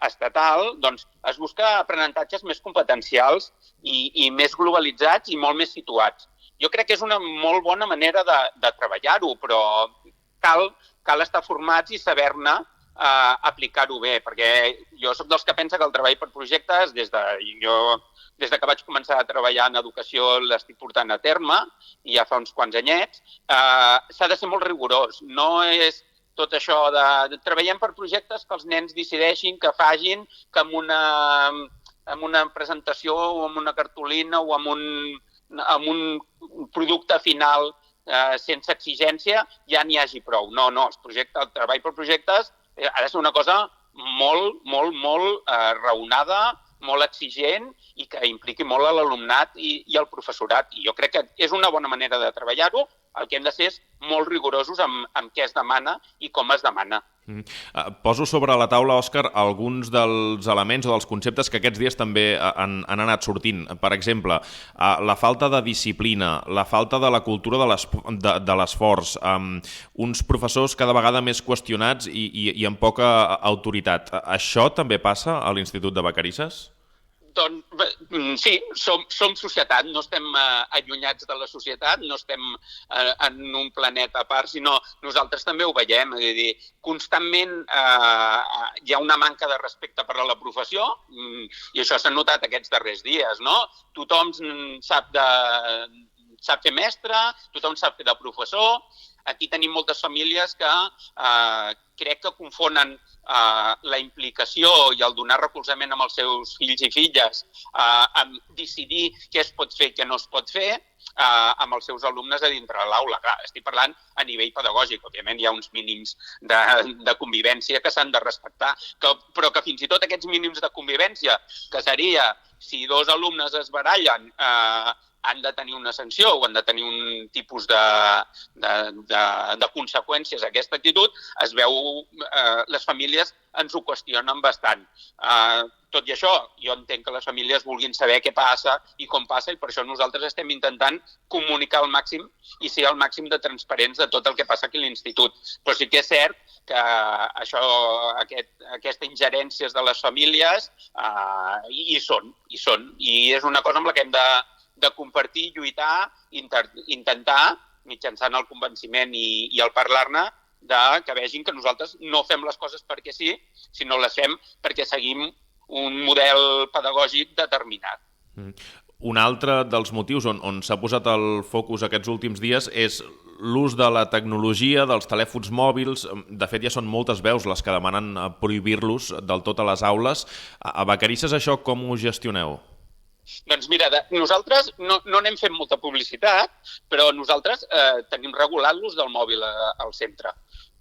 M: estatal, doncs es busca aprenentatges més competencials i més globalitzats i molt més situats. Jo crec que és una molt bona manera de treballar-ho, però cal estar formats i saber-ne aplicar-ho bé, perquè jo soc dels que pensa que el treball per projectes, des que vaig començar a treballar en educació l'estic portant a terme, i ja fa uns quants anyets, s'ha de ser molt rigorós. No és tot això de treballem per projectes que els nens decideixin, que facin, que amb una presentació o amb una cartolina o amb un producte final sense exigència ja n'hi hagi prou. No, el treball per projectes ha de ser una cosa molt raonada, molt exigent i que impliqui molt a l'alumnat i al professorat. I jo crec que és una bona manera de treballar-ho. El que hem de ser és molt rigorosos amb què es demana i com es demana.
B: Poso sobre la taula, Òscar, alguns dels elements o dels conceptes que aquests dies també han anat sortint. Per exemple, la falta de disciplina, la falta de la cultura de l'esforç, uns professors cada vegada més qüestionats i amb poca autoritat. Això també passa a l'Institut de Vacarisses?
M: Doncs sí, som societat, no estem allunyats de la societat, no estem en un planeta a part, sinó nosaltres també ho veiem. És a dir, constantment hi ha una manca de respecte per a la professió i això s'ha notat aquests darrers dies, no? Tothom sap fer mestre, tothom sap fer de professor. Aquí tenim moltes famílies que crec que confonen la implicació i el donar recolzament amb els seus fills i filles, amb decidir què es pot fer i què no es pot fer, amb els seus alumnes a dintre de l'aula. Clar, estic parlant a nivell pedagògic, òbviament hi ha uns mínims de convivència que s'han de respectar, però que fins i tot aquests mínims de convivència, que seria si dos alumnes es barallen, han de tenir una sanció o han de tenir un tipus de conseqüències a aquesta actitud, es veu, les famílies ens ho qüestionen bastant. Tot i això, jo entenc que les famílies vulguin saber què passa i com passa, i per això nosaltres estem intentant comunicar al màxim i ser al màxim de transparents de tot el que passa aquí a l'Institut. Però sí que és cert que aquestes ingerències de les famílies hi són, i és una cosa amb la que hem de compartir, lluitar, intentar, mitjançant el convenciment i el parlar-ne, que vegin que nosaltres no fem les coses perquè sí, sinó les fem perquè seguim un model pedagògic determinat.
B: Un altre dels motius on s'ha posat el focus aquests últims dies és l'ús de la tecnologia, dels telèfons mòbils. De fet, ja són moltes veus les que demanen prohibir-los del tot a les aules. A Vacarisses això com ho gestioneu?
M: Doncs mira, nosaltres no n'hem fet molta publicitat, però nosaltres tenim regulat l'ús del mòbil al centre.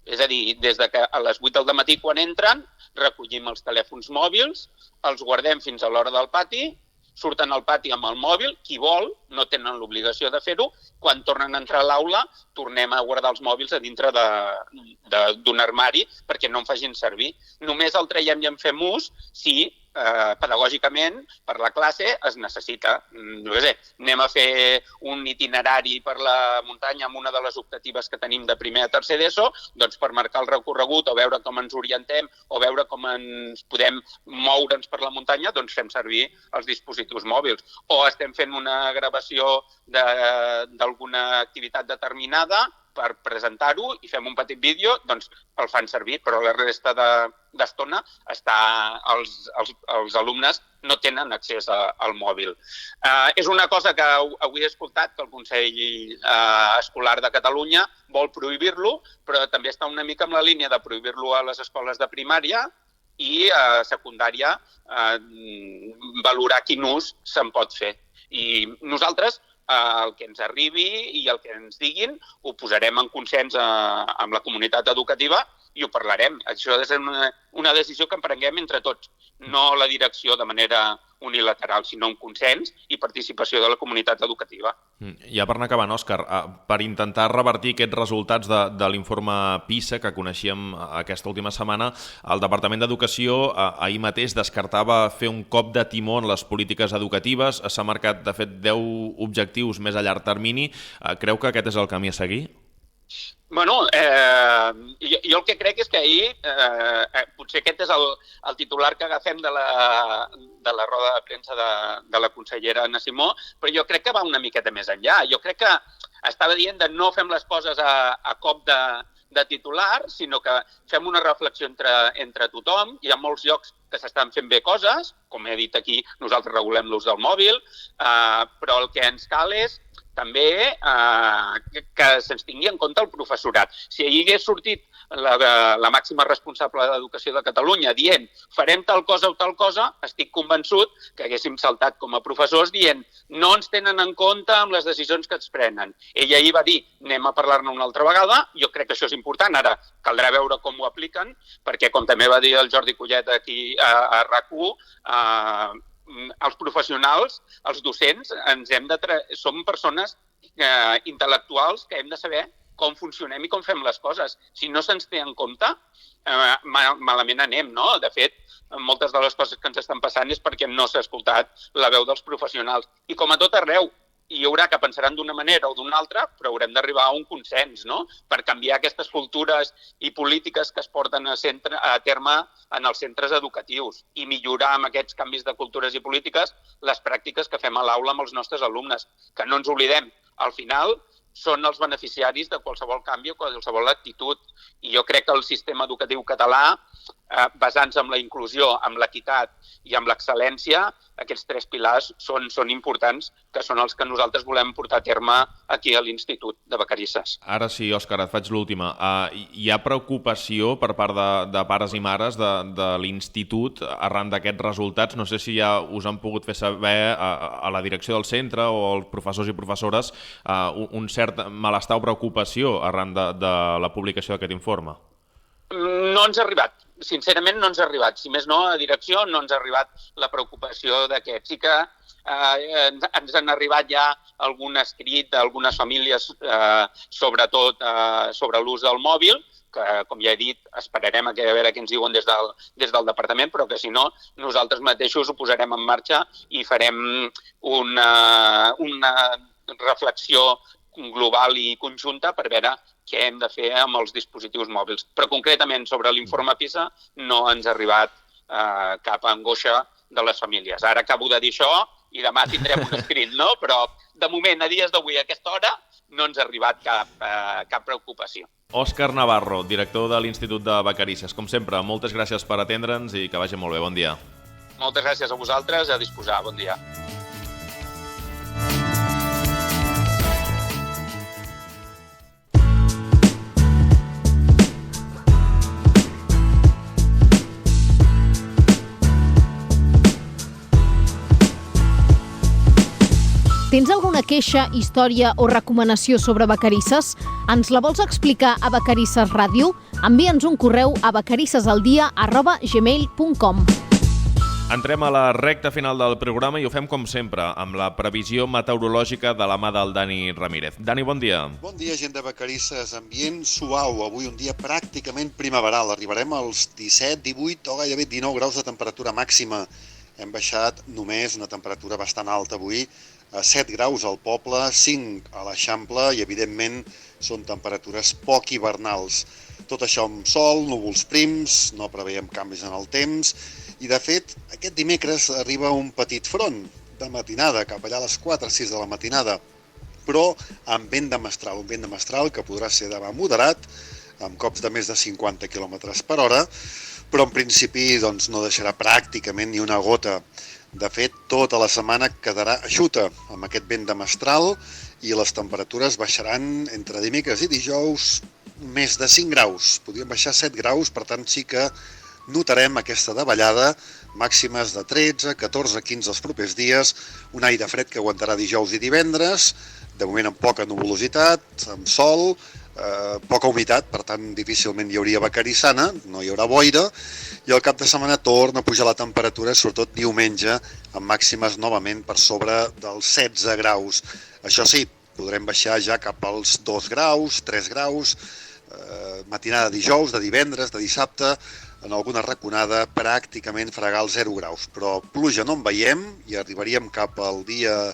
M: És a dir, des de que a les 8 del matí quan entren, recollim els telèfons mòbils, els guardem fins a l'hora del pati, surten al pati amb el mòbil, qui vol, no tenen l'obligació de fer-ho, quan tornen a entrar a l'aula tornem a guardar els mòbils a dintre d'un armari perquè no en facin servir. Només el traiem i en fem ús si pedagògicament per la classe es necessita. No sé, anem a fer un itinerari per la muntanya amb una de les optatives que tenim de primer a tercer d'ESO, doncs per marcar el recorregut o veure com ens orientem o veure com ens podem moure'ns per la muntanya, doncs fem servir els dispositius mòbils. O estem fent una gravació d'alguna activitat determinada per presentar-ho i fem un petit vídeo, doncs el fan servir, però la resta d'estona els alumnes no tenen accés al mòbil. És una cosa que avui he escoltat que el Consell Escolar de Catalunya vol prohibir-lo, però també està una mica en la línia de prohibir-lo a les escoles de primària i a secundària valorar quin ús se'n pot fer. I nosaltres el que ens arribi i el que ens diguin ho posarem en consens amb la comunitat educativa i ho parlarem. Això ha de ser una decisió que emprenguem entre tots, no la direcció de manera unilateral, sinó un consens i participació de la comunitat educativa.
B: Ja per anar acabant, Òscar, per intentar revertir aquests resultats de l'informe PISA que coneixíem aquesta última setmana, el Departament d'Educació ahir mateix descartava fer un cop de timó en les polítiques educatives. S'ha marcat, de fet, 10 objectius més a llarg termini. Creu que aquest és el camí a seguir?
M: Bueno, jo el que crec és que ahir, potser aquest és el titular que agafem de la roda de premsa de la consellera Anna Simó, però jo crec que va una miqueta més enllà. Jo crec que estava dient de no fem les coses a cop de titular, sinó que fem una reflexió entre tothom. Hi ha molts llocs que s'estan fent bé coses, com he dit aquí, nosaltres regulem l'ús del mòbil, però el que ens cal és també que se'ns tingui en compte el professorat. Si ahir hagués sortit la màxima responsable d'Educació de Catalunya dient farem tal cosa o tal cosa, estic convençut que haguéssim saltat com a professors dient no ens tenen en compte amb les decisions que es prenen. Ella ahir va dir anem a parlar-ne una altra vegada, jo crec que això és important, ara caldrà veure com ho apliquen, perquè com també va dir el Jordi Collet aquí a RAC1, els professionals, els docents, som persones intel·lectuals que hem de saber com funcionem i com fem les coses. Si no se'ns té en compte, malament anem, no? De fet, moltes de les coses que ens estan passant és perquè no s'ha escoltat la veu dels professionals. I com a tot arreu, hi haurà que pensaran d'una manera o d'una altra, però haurem d'arribar a un consens, no? Per canviar aquestes cultures i polítiques que es porten a terme en els centres educatius i millorar amb aquests canvis de cultures i polítiques les pràctiques que fem a l'aula amb els nostres alumnes. Que no ens oblidem, al final són els beneficiaris de qualsevol canvi o qualsevol actitud. I jo crec que el sistema educatiu català, basant-se en la inclusió, en l'equitat i en l'excel·lència, aquests 3 pilars són importants, que són els que nosaltres volem portar a terme aquí a l'Institut de Vacarisses.
B: Ara sí, Òscar, et faig l'última. Hi ha preocupació per part de pares i mares de l'Institut arran d'aquests resultats? No sé si ja us han pogut fer saber a la direcció del centre o als professors i professores un cert malestar o preocupació arran de la publicació d'aquest informe.
M: No ens ha arribat. Sincerament no ens ha arribat. Si més no, a direcció no ens ha arribat la preocupació d'aquest. Sí que ens han arribat ja algun escrit d'algunes famílies, sobretot sobre l'ús del mòbil, que, com ja he dit, esperarem a veure què ens diuen des del departament, però que si no, nosaltres mateixos ho posarem en marxa i farem una reflexió global i conjunta per veure què hem de fer amb els dispositius mòbils. Però concretament sobre l'informe PISA no ens ha arribat cap angoixa de les famílies. Ara acabo de dir això i demà tindrem un escrit, no? Però de moment, a dies d'avui, a aquesta hora, no ens ha arribat cap preocupació.
B: Òscar Navarro, director de l'Institut de Vacarisses. Com sempre, moltes gràcies per atendre'ns i que vagi molt bé. Bon dia.
M: Moltes gràcies a vosaltres, a disposar. Bon dia.
A: Tens alguna queixa, història o recomanació sobre Vacarisses? Ens la vols explicar a Vacarisses Ràdio? Envia'ns un correu a vacarissesaldia@gmail.com.
B: Entrem a la recta final del programa i ho fem com sempre, amb la previsió meteorològica de la mà del Dani Ramírez. Dani, bon dia.
N: Bon dia, gent de Vacarisses. Ambient suau, avui un dia pràcticament primaveral. Arribarem als 17, 18 o gairebé 19 graus de temperatura màxima. Hem baixat només una temperatura bastant alta avui, a 7 graus al poble, 5 a l'Eixample i, evidentment, són temperatures poc hivernals. Tot això amb sol, núvols prims, no preveiem canvis en el temps i, de fet, aquest dimecres arriba un petit front de matinada, cap allà a les 4-6 de la matinada, però amb vent de mestral, un vent de mestral que podrà ser de vent moderat, amb cops de més de 50 km per hora, però en principi doncs, no deixarà pràcticament ni una gota. De fet, tota la setmana quedarà eixuta amb aquest vent de mestral i les temperatures baixaran entre dimecres i dijous més de 5 graus. Podríem baixar 7 graus, per tant sí que notarem aquesta davallada, màximes de 13, 14, 15 els propers dies, un aire fred que aguantarà dijous i divendres, de moment amb poca nuvolositat, amb sol, poca humitat, per tant difícilment hi hauria vacarissana, no hi haurà boira, i al cap de setmana torna a pujar la temperatura, sobretot diumenge, amb màximes novament per sobre dels 16 graus. Això sí, podrem baixar ja cap als 2 graus, 3 graus, matinada de dijous, de divendres, de dissabte, en alguna raconada pràcticament fregar els 0 graus, però pluja no en veiem i arribaríem cap al dia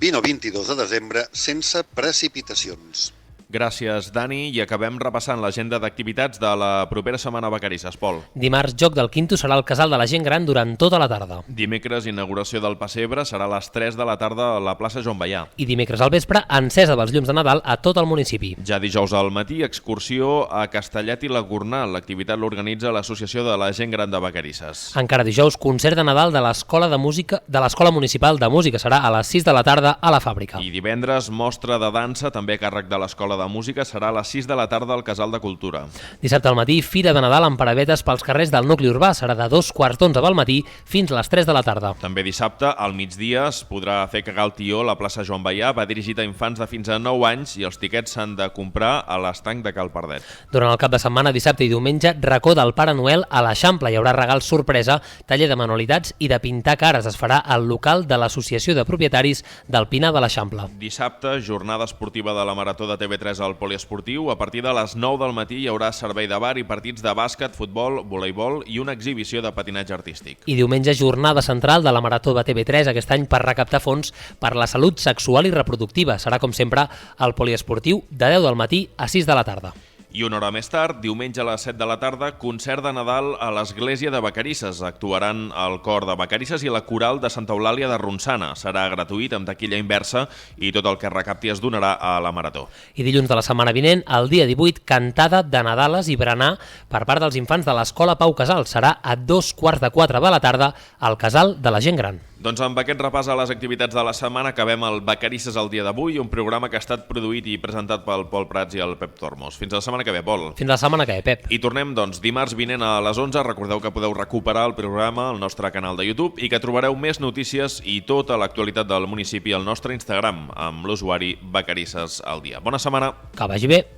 N: 20 o 22 de desembre sense precipitacions.
B: Gràcies, Dani, i acabem repassant l'agenda d'activitats de la propera setmana a Vacarisses. Pol.
C: Dimarts, Joc del Quinto serà el Casal de la Gent Gran durant tota la tarda.
B: Dimecres, inauguració del Pessebre serà a les 3 de la tarda a la plaça Joan Baià.
C: I dimecres al vespre, encesa dels llums de Nadal a tot el municipi.
B: Ja dijous al matí, excursió a Castellet i la Gornal. L'activitat l'organitza l'Associació de la Gent Gran de Vacarisses.
C: Encara dijous, concert de Nadal de l'Escola de Música de l'Escola Municipal de Música. Serà a les 6 de la tarda a la fàbrica.
B: I divendres, mostra de dansa, també a càrrec de l'Escola de Música, serà a les 6 de la tarda al Casal de Cultura.
C: Dissabte al matí, Fira de Nadal amb parabetes pels carrers del nucli urbà. Serà de 2:15 del matí fins a les 3 de la tarda.
B: També dissabte, al migdia, es podrà fer cagar el tió a la plaça Joan Baià. Va dirigit a infants de fins a 9 anys i els tiquets s'han de comprar a l'estanc de Cal Pardet.
C: Durant el cap de setmana, dissabte i diumenge, racó del Pare Noel a l'Eixample. Hi haurà regals sorpresa, taller de manualitats i de pintar cares. Es farà al local de l'Associació de Propietaris del Pinar de l'Eixample.
B: Dissabte, jornada esportiva de la Marató de TV3 al Poliesportiu. A partir de les 9 del matí hi haurà servei de bar i partits de bàsquet, futbol, voleibol i una exhibició de patinatge artístic.
C: I diumenge, jornada central de la Marató de TV3, aquest any per recaptar fons per la salut sexual i reproductiva. Serà, com sempre, al Poliesportiu de 10 del matí a 6 de la tarda.
B: I una hora més tard, diumenge a les 7 de la tarda, concert de Nadal a l'Església de Vacarisses. Actuaran el cor de Vacarisses i la coral de Santa Eulàlia de Ronçana. Serà gratuït, amb taquilla inversa, i tot el que recapti es donarà a la Marató.
C: I dilluns de la setmana vinent, el dia 18, cantada de Nadales i berenar per part dels infants de l'Escola Pau Casal. Serà a 3:15 de la tarda al Casal de la Gent Gran.
B: Doncs amb aquest repàs a les activitats de la setmana acabem el Vacarisses el dia d'avui, un programa que ha estat produït i presentat pel Pol Prats i el Pep Tormos. Fins la setmana que ve, Pol.
C: Fins la setmana que ve, Pep.
B: I tornem, doncs, dimarts vinent a les 11. Recordeu que podeu recuperar el programa al nostre canal de YouTube i que trobareu més notícies i tota l'actualitat del municipi al nostre Instagram amb l'usuari Vacarisses al dia. Bona setmana.
C: Que vagi bé.